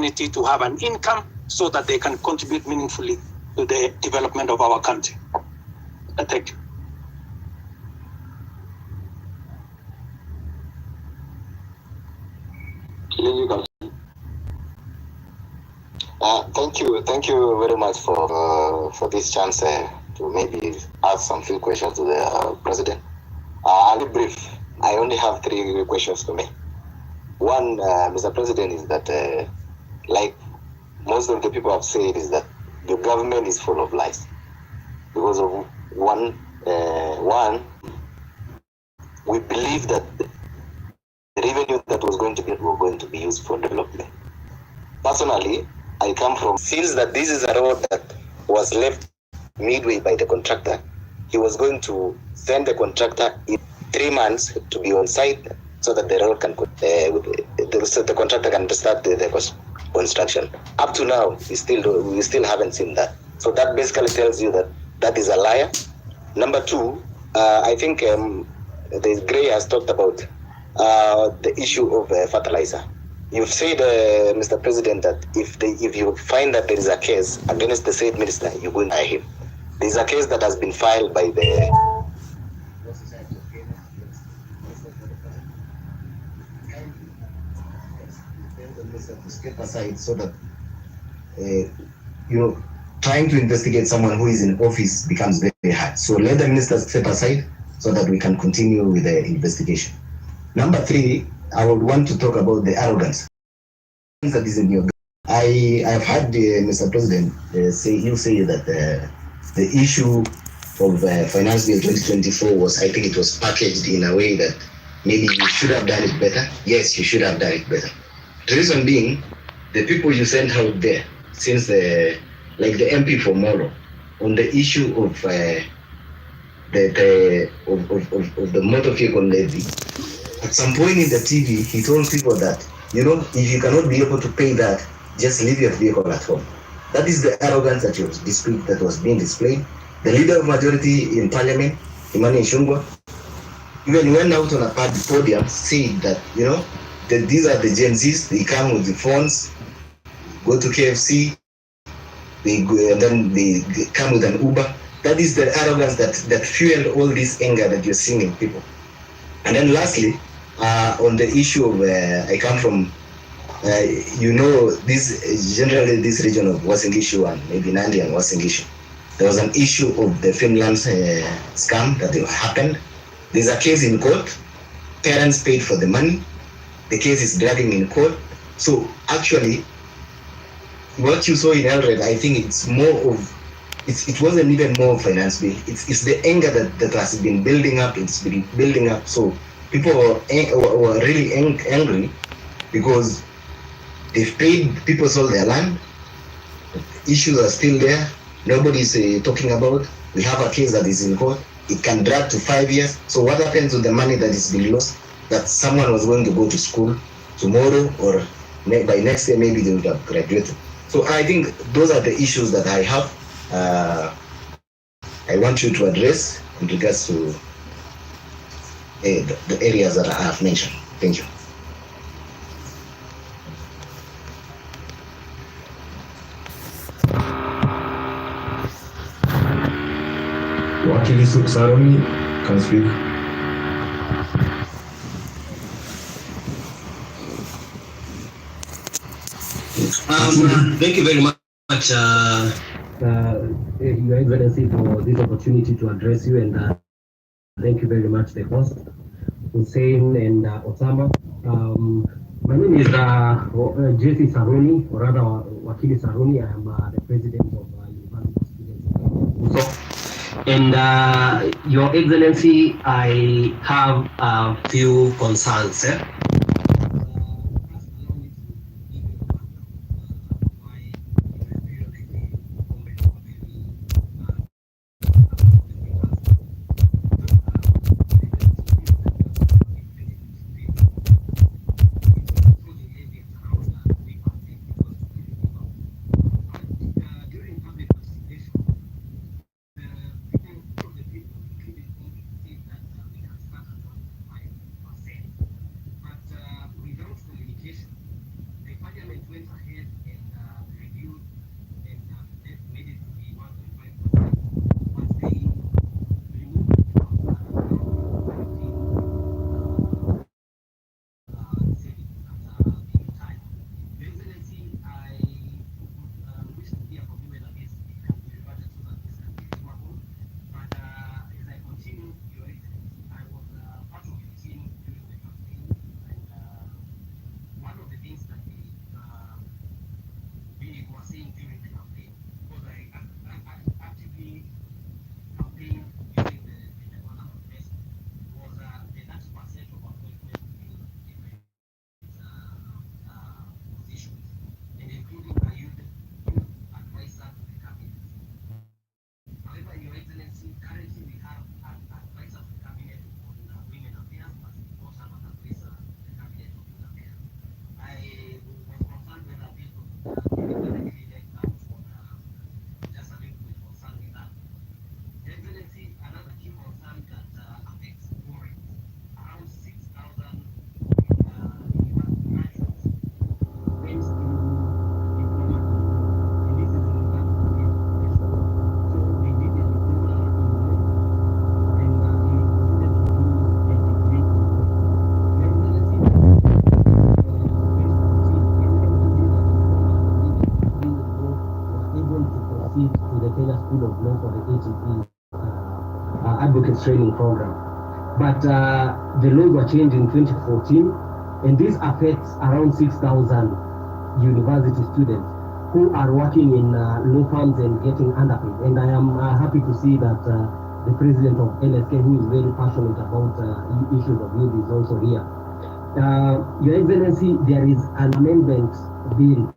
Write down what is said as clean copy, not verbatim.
opportunity to have an income so that they can contribute meaningfully to the development of our country. Thank you. Thank you very much for this chance to maybe ask some few questions to the president. I'll be brief. I only have 3 questions to make. One, Mr. President, is that like most of the people have said, is that the government is full of lies because of one. We believe that the revenue that was going to be used for development. Personally, I come from, since that this is a road that was left midway by the contractor, he was going to send the contractor in 3 months to be on site so that the road can, so the contractor can start the construction. Up to now, we still haven't seen that. So that basically tells you that that is a liar. Number 2, I think the Gray has talked about the issue of fertilizer. You've said, Mr. President, that if you find that there is a case against the state minister, you're going to hire him. There's a case that has been filed by the step aside so that trying to investigate someone who is in office becomes very hard. So let the minister step aside so that we can continue with the investigation. Number 3, I would want to talk about the arrogance that is in your. I have had Mr. President say that the issue of Finance Bill 2024 was, I think it was packaged in a way that maybe you should have done it better. Yes, you should have done it better. The reason being, the people you sent out there, since like the MP for Molo, on the issue of the motor vehicle levy. At some point in the TV, he told people that, if you cannot be able to pay that, just leave your vehicle at home. That is the arrogance that was being displayed. The leader of majority in parliament, Imani Ishungwa, even went out on a podium, said that, that these are the Gen Zs, they come with the phones, go to KFC, they go, and then they come with an Uber. That is the arrogance that fueled all this anger that you're seeing in people. And then lastly, on the issue of, I come from, generally this region of Wasingishu and maybe Nandi and Wasingishu, there was an issue of the Finland scam that happened. There's a case in court. Parents paid for the money. The case is dragging in court. So actually, what you saw in Elred, I think it's more of, it wasn't even more finance bill. It's the anger that has been building up. It's been building up. So people were really angry because they've paid, people sold their land. Issues are still there. Nobody's talking about. We have a case that is in court. It can drag to 5 years. So what happens with the money that is being lost? That someone was going to go to school tomorrow, or by next year, maybe they would have graduated. So I think those are the issues that I have. I want you to address in regards to the areas that I have mentioned. Thank you. Wakili Saroni can speak. Thank you very much, Your Excellency, for this opportunity to address you, and thank you very much, the host, Hussein and Osama. My name is Jesse Saroni, or rather Wakili Saroni. I am the president of University Students. And Your Excellency, I have a few concerns. campaigning during the campaign, because I actively campaigned during the one hour test, was the 90% of appointments filled different positions, and including a youth advisor to the cabinet. However, Your Excellency, currently we have an advisor to the cabinet on women affairs, but we don't have an advisor to the cabinet on youth affairs. I was concerned whether this would really left out on just a little bit concerned with that. Your Excellency, another key concern that affects poor rates. Around 6,000 university graduates went through diploma in law, and this is university education. So they did a diploma in law, and they proceeded to do a degree in law. Your Excellency, 2014, anyone who did a diploma and did a degree in law were able to proceed to the Kenya School of Law for the ATP Advocates Training Program. But the laws were changed in 2014, and this affects around 6,000 university students who are working in law firms and getting underpaid. And I am happy to see that the president of LSK, who is very passionate about issues of youth, is also here. Your Excellency, there is an amendment bill